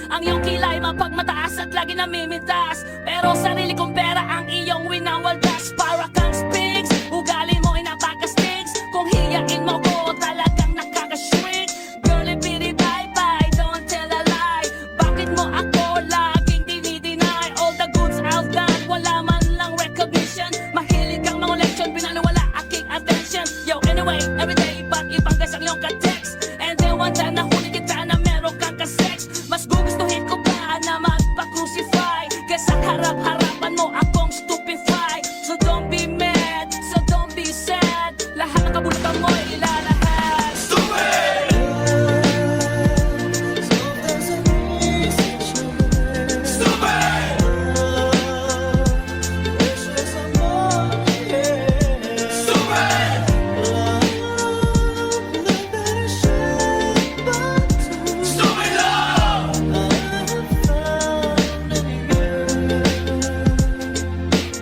Ang iyong kilay mapagmataas at lagi namimintas, pero sarili kong pera ang iyong winawaldas. Para kang spigs, ugali mo ay napaka-sticks. Kung hiyain mo ko, talagang nakaka-shrink. Girlie, pity, bye-bye, don't tell a lie. Bakit mo ako laging dinideny? All the goods I've got, wala man lang recognition. Mahilig kang mga leksyon, pinanawala aking attention. Yo, anyway, everyday, ba't ibang gas ang iyong ka-text? And then one time nahuli kita na meron kang ka-sex. Mas gugustuhin ko pa na magpa-crucify kesa harap-harapan mo akong stupefy. So don't be mad, so don't be sad. Lahat ng kabulutan mo ilalahat. Stupid!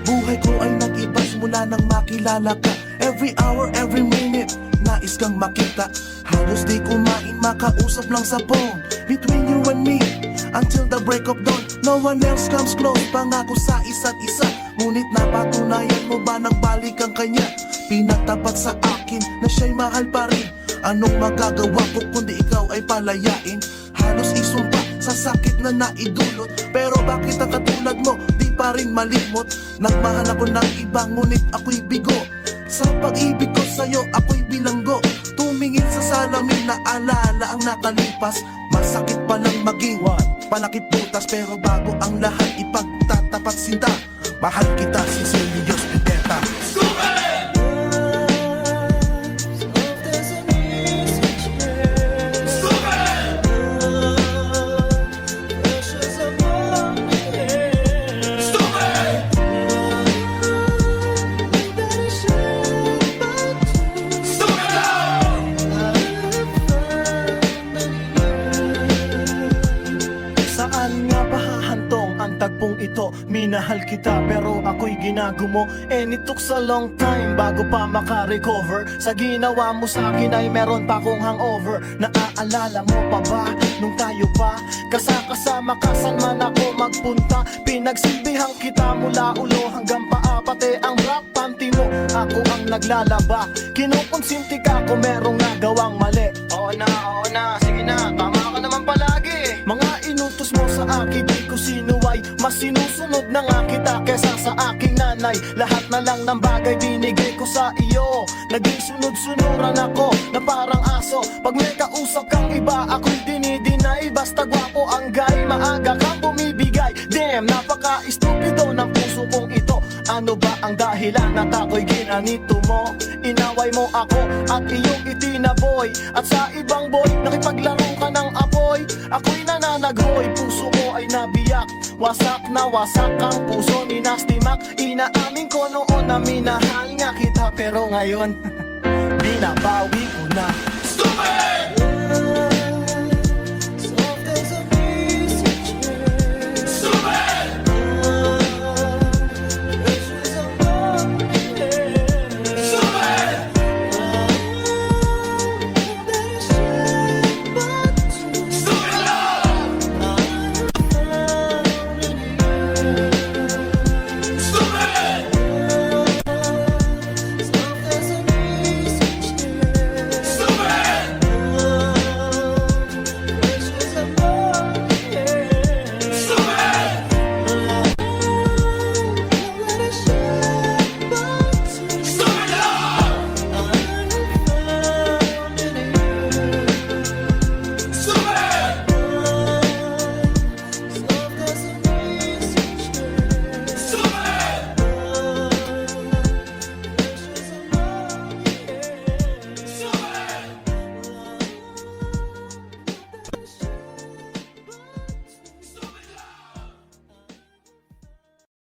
Buhay ko ay nag-iba simula nang makilala ka. Every hour, every minute, nais kang makita. Halos di kumain, makausap lang sa phone. Between you and me, until the break of dawn. No one else comes close, pangako sa isa't isa. Ngunit napatunayan mo ba nang balik ang kanya? Pinagtapat sa akin na siya'y mahal pa rin. Anong magagawa ko kundi ikaw ay palayain? Halos isumpa sa sakit na naidulot. Pero bakit ang katulad mo di pa rin malimot? Nagmahal ako ng iba ngunit ako'y bigo. Sa pag-ibig ko sa'yo ako'y bilanggo. Tumingin sa salamin na alala ang nakalipas. Masakit palang maging palakip butas. Pero bago ang lahat ipagtatapat sinta. Mahal kita, sincerely, Diyos Pideta. Saan nga ba hahantong ang tagpong ito? Minahal kita pero ako'y ginagumo. And it took a long time bago pa makarecover. Sa ginawa mo sa akin ay meron pa akong hangover. Naaalala mo pa ba nung tayo pa kasama ka saan man ako magpunta? Pinagsilbihan kita mula ulo hanggang paa, pati ang rap panty mo ako ang naglalaba. Kinukonsinti ka kung merong nagawang mali. Oo na, sige na, tama ka naman palagi. Mga inutos mo sa akin, di ko sinuway. Mas sinusunod na nga kita kesa sa aking nanay. Lahat na lang ng bagay binigay ko sa iyo. Naging sunod-sunuran ako na parang aso. Pag may kausap kang iba, ako'y dinidinay. Basta gwapo ang guy, maaga kang bumibigay. Damn, napaka-estupido ng puso kong ito. Ano ba ang dahilan at ako'y ginanito mo? Inaway mo ako at iyong itinaboy. At sa ibang boy, nakipaglaro ka ng apoy. Ako'y nananaghoy, puso ko ay nabiyak. Wasak na wasak ang puso ni Nasty Mac. Inaamin ko noon na minahal nga kita, pero ngayon binabawi